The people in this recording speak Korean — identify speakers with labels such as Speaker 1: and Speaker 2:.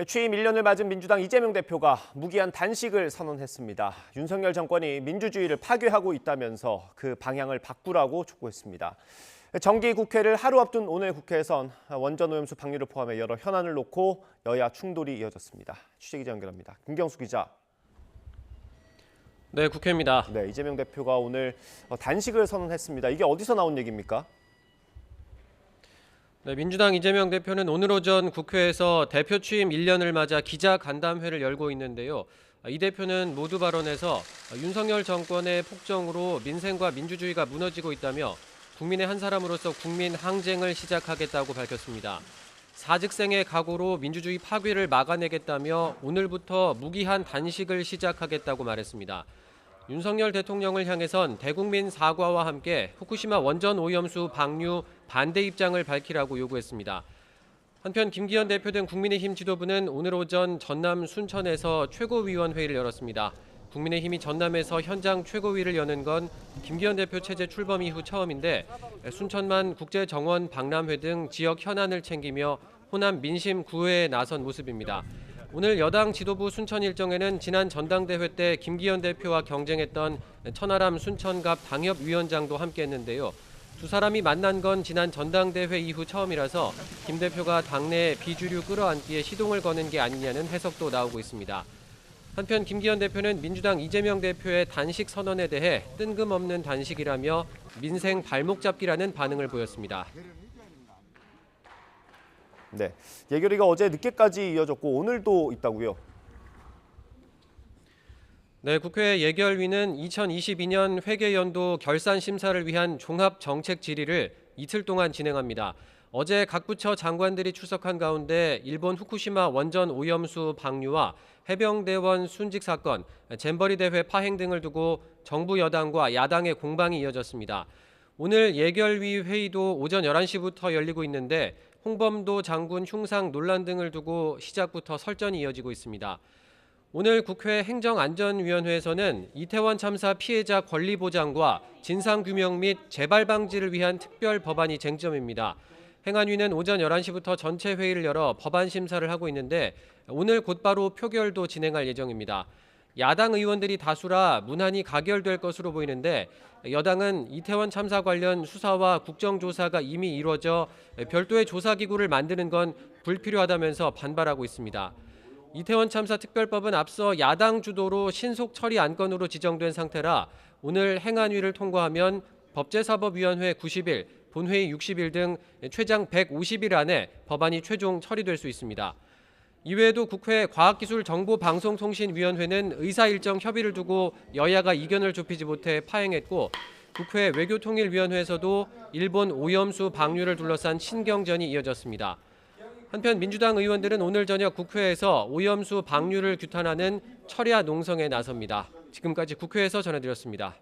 Speaker 1: 취임 1년을 맞은 민주당 이재명 대표가 무기한 단식을 선언했습니다. 윤석열 정권이 민주주의를 파괴하고 있다면서 그 방향을 바꾸라고 촉구했습니다. 정기국회를 하루 앞둔 오늘 국회에선 원전오염수 방류를 포함해 여러 현안을 놓고 여야 충돌이 이어졌습니다. 취재기자 연결합니다. 김경수 기자.
Speaker 2: 네, 국회입니다.
Speaker 1: 네, 이재명 대표가 오늘 단식을 선언했습니다. 이게 어디서 나온 얘기입니까?
Speaker 2: 네, 민주당 이재명 대표는 오늘 오전 국회에서 대표 취임 1년을 맞아 기자간담회를 열고 있는데요. 이 대표는 모두 발언에서 윤석열 정권의 폭정으로 민생과 민주주의가 무너지고 있다며 국민의 한 사람으로서 국민 항쟁을 시작하겠다고 밝혔습니다. 사직생의 각오로 민주주의 파괴를 막아내겠다며 오늘부터 무기한 단식을 시작하겠다고 말했습니다. 윤석열 대통령을 향해선 대국민 사과와 함께 후쿠시마 원전 오염수 방류 반대 입장을 밝히라고 요구했습니다. 한편 김기현 대표 등 국민의힘 지도부는 오늘 오전 전남 순천에서 최고위원회의를 열었습니다. 국민의힘이 전남에서 현장 최고위를 여는 건 김기현 대표 체제 출범 이후 처음인데 순천만 국제정원 박람회 등 지역 현안을 챙기며 호남 민심 구회에 나선 모습입니다. 오늘 여당 지도부 순천 일정에는 지난 전당대회 때 김기현 대표와 경쟁했던 천하람 순천갑 당협위원장도 함께했는데요. 두 사람이 만난 건 지난 전당대회 이후 처음이라서 김 대표가 당내 비주류 끌어안기에 시동을 거는 게 아니냐는 해석도 나오고 있습니다. 한편 김기현 대표는 민주당 이재명 대표의 단식 선언에 대해 뜬금없는 단식이라며 민생 발목 잡기라는 반응을 보였습니다.
Speaker 1: 네, 예결위가 어제 늦게까지 이어졌고 오늘도 있다고요?
Speaker 2: 네, 국회 예결위는 2022년 회계연도 결산 심사를 위한 종합정책 질의를 이틀 동안 진행합니다. 어제 각 부처 장관들이 출석한 가운데 일본 후쿠시마 원전 오염수 방류와 해병대원 순직 사건, 잼버리 대회 파행 등을 두고 정부 여당과 야당의 공방이 이어졌습니다. 오늘 예결위 회의도 오전 11시부터 열리고 있는데 홍범도 장군 흉상 논란 등을 두고 시작부터 설전이 이어지고 있습니다. 오늘 국회 행정안전위원회에서는 이태원 참사 피해자 권리 보장과 진상규명 및 재발 방지를 위한 특별 법안이 쟁점입니다. 행안위는 오전 11시부터 전체 회의를 열어 법안 심사를 하고 있는데 오늘 곧바로 표결도 진행할 예정입니다. 야당 의원들이 다수라 문안이 가결될 것으로 보이는데 여당은 이태원 참사 관련 수사와 국정조사가 이미 이루어져 별도의 조사기구를 만드는 건 불필요하다면서 반발하고 있습니다. 이태원 참사 특별법은 앞서 야당 주도로 신속 처리 안건으로 지정된 상태라 오늘 행안위를 통과하면 법제사법위원회 90일, 본회의 60일 등 최장 150일 안에 법안이 최종 처리될 수 있습니다. 이외에도 국회 과학기술정보방송통신위원회는 의사일정 협의를 두고 여야가 이견을 좁히지 못해 파행했고 국회 외교통일위원회에서도 일본 오염수 방류를 둘러싼 신경전이 이어졌습니다. 한편 민주당 의원들은 오늘 저녁 국회에서 오염수 방류를 규탄하는 철야 농성에 나섭니다. 지금까지 국회에서 전해드렸습니다.